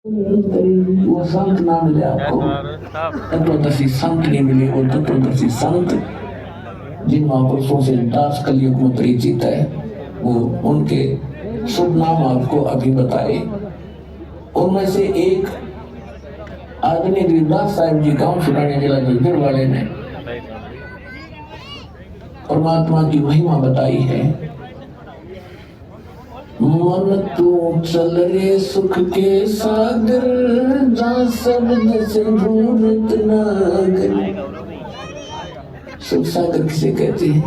वो संत ना मिले आपको, तत्वदर्शी संत नहीं मिले। वो तत्वदर्शी संत जिन महापुरुषों से दास कलयुग में परिचित है, वो उनके शुभ नाम आपको अभी बताए। उनमें से एक आदमी गरीबदास साहिब जी गांव सुनाने जिला झज्जर वाले ने परमात्मा की महिमा बताई है। मन तू चल रे सुख के सागर, जहाँ शब्द से ढूंढत नागर। सुख सागर किसे कहते हैं?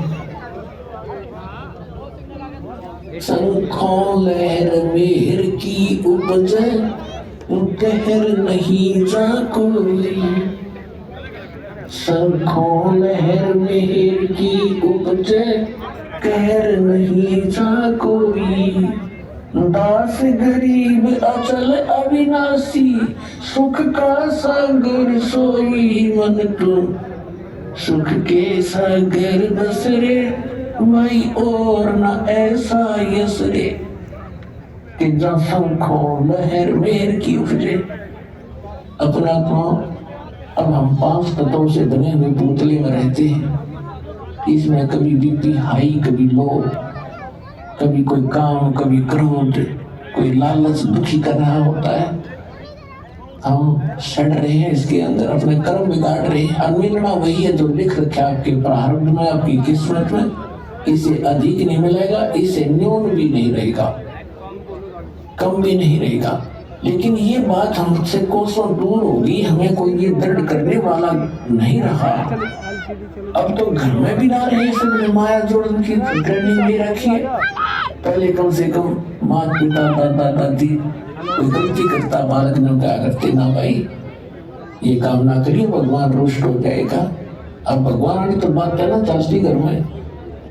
शंखों लहर मेहर की उपज, कहर नहीं जा कोई। शंखों लहर मेहर की उपज, कहर नहीं जा कोई। दास गरीब अचल अविनाशी, सुख का सागर सोई। मन तो सुख के सागर बस रे, वही और न ऐसा यस रे। कि जहाँ शंखों लहर मेहर की उपजे। अपना अब हम 5 तत्वों से बने हुए पुतले में रहते हैं। इसमें कभी बीपी हाई, कभी लो, कभी कोई काम, कभी क्रोध, कोई लालच दुखी कर रहा होता है। हम सड़ रहे हैं इसके अंदर, अपने कर्म बिगाड़ रहे हैं। अनमिलना वही है जो लिख रखा आपके प्रारब्ध में, आपकी किस्मत में। इसे अधिक नहीं मिलेगा, इसे न्यून भी नहीं रहेगा, कम भी नहीं रहेगा। लेकिन ये बात हमसे कोसों दूर होगी, हमें कोई ये दर्द करने वाला नहीं रहा। अब तो घर में भी ना रहे, सबने माया जोड़न की ट्रेनिंग भी रखी है। पहले कम से कम माता पिता दादा दादी कोई गलती करता, बालक ने क्या करते ना भाई ये काम ना करिए, भगवान रुष्ट हो जाएगा। अब भगवान वाली तो बात है ना चलती घर में,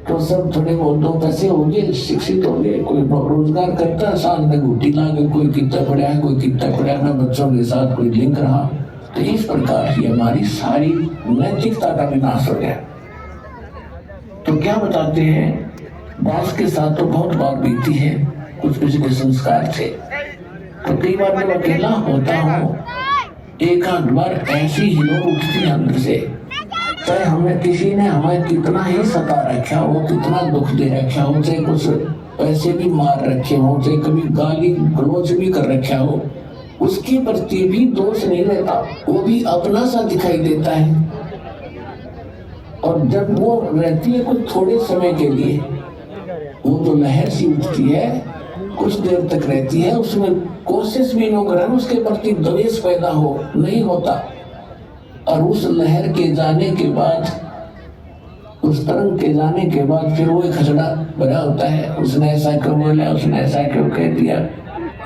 तो सब थोड़े बहुत 2 पैसे हो गए, शिक्षित हो गए, कोई रोजगार करता है, साथ में घुट्टी ला गए, कोई कितना पढ़ा है, कोई कितना पढ़ा है, बच्चों के साथ कोई लिंक रहा। तो इस प्रकार की हमारी सारी नैतिकता का विनाश हो गया। तो क्या बताते हैं, दास के साथ तो बहुत बात बीती है, कुछ पिछले संस्कार थे। तो कई बार जब अकेला होता हूँ, एक आध बार ऐसी हिलोर उठती है अंदर से, चाहे हमें किसी ने हमें कितना ही सता रखा हो, कितना दुख दे रखा हो, चाहे कुछ पैसे भी मार रखे हो, चाहे कभी गाली गलौज भी कर रखा हो, उसके प्रति भी दोष नहीं रहता, वो भी अपना सा दिखाई देता है। और जब वो रहती है कुछ थोड़े समय के लिए, वो तो लहर सी उठती है, कुछ देर तक रहती है, उसमें कोशिश भी न करें उसके प्रति द्वेष पैदा हो, नहीं होता। और उस लहर के जाने के बाद, उस तरंग के जाने के बाद फिर वो एक खचड़ा बना होता है। उसने ऐसा क्यों बोला, उसने ऐसा क्यों कह दिया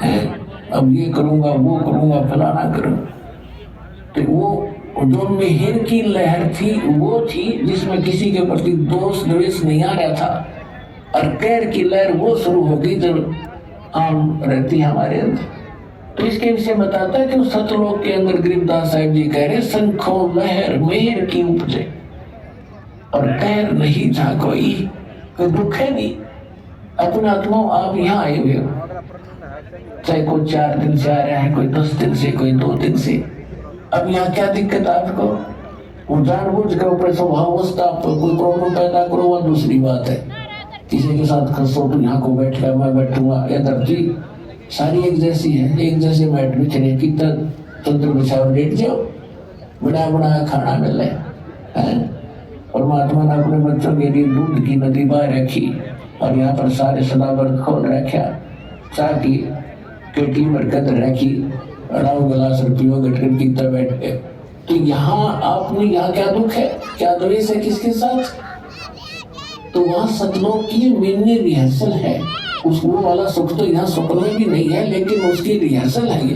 है, अब ये करूंगा, वो करूंगा, फलाना करूं। तो वो जो मेहर की लहर थी, वो थी जिसमें किसी के प्रति दोष द्वेष नहीं आ रहा था। और कैर की लहर वो शुरू होगी जब आम रहती है हमारे अंदर। तो इसके विषय बताता है कि उस सतलोक के अंदर गरीबदास साहिब जी कह रहे, शंखों लहर मेहर की उपजे, और कैर नहीं जा कोई दुख है नहीं। अपना आत्मा आप यहाँ आए हुए हो, चाहे कोई 4 दिन से आ रहा है, कोई 10 दिन से, कोई 2 दिन से। अब यहाँ क्या दिक्कत आपको? वो जानबूझ के ऊपर स्वभावस्था कोई प्रॉब्लम पैदा करो, वह दूसरी बात है। किसी के साथ खसो तो यहाँ को बैठ कर मैं बैठूंगा, या धरती सारी एक जैसी है, एक जैसे मैट बिछने की तंत्र बिछाओ, लेट जाओ, बड़ा बड़ा खाना मिल रहा है। परमात्मा ने अपने बच्चों के लिए दूध की नदी बाहर रखी, और यहाँ पर सारे सदाबर्द खोल रखा, चाह की केटी बरकत रखी, राव गिलास रुपयों गटकर की तरह बैठ गए। तो यहाँ आपने, यहाँ क्या दुख है, क्या द्वेष है किसके साथ? तो वहाँ सतलोक की मिनी रिहर्सल है। उसको वाला सुख तो यहाँ स्वप्न में भी नहीं है, लेकिन उसकी रिहर्सल है ये।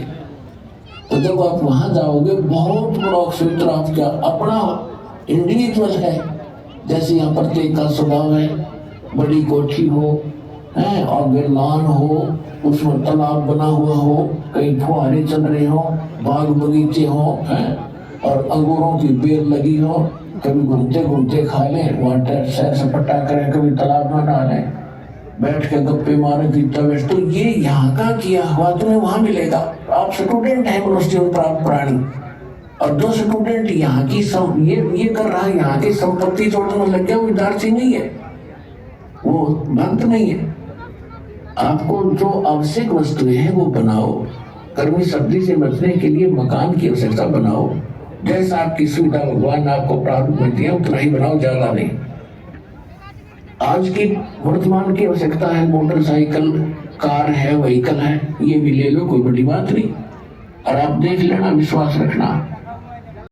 तो जब आप वहां जाओगे, बहुत बड़ा क्षेत्र आपका अपना इंडिविजुअल है। जैसे यहाँ प्रत्येक का स्वभाव है, बड़ी कोठी हो, है, आगे लान हो, उसमें तालाब बना हुआ हो, कई फुहारे चल रहे हो, बाग बगीचे हो, है, और अंगूरों की बेल लगी हो, कभी घूमते घूमते खा लें, वहाँ सैर सपाटा करें, कभी तालाब में नहालें, बैठ के गप्पे मारे, पीता बैठ। तो ये यहाँ का किया हुआ तुम्हें वहां मिलेगा। आप आप स्टूडेंट हैं मनुष्य प्राप्त प्राणी, और जो स्टूडेंट यहाँ की ये कर रहा है, यहाँ की संपत्ति छोड़ने में लग गया, वो विद्यार्थी नहीं है, वो भक्त नहीं है। आपको जो आवश्यक वस्तुएं हैं वो बनाओ। कर्मी शब्दी से बचने के लिए मकान की आवश्यकता बनाओ। जैसा आपकी सुविधा भगवान ने आपको प्राप्त में दिया उतना ही बनाओ, ज्यादा नहीं। आज की वर्तमान की आवश्यकता है मोटरसाइकिल, कार है, व्हीकल है, ये भी ले लो, कोई बड़ी बात नहीं। और आप देख लेना, विश्वास रखना।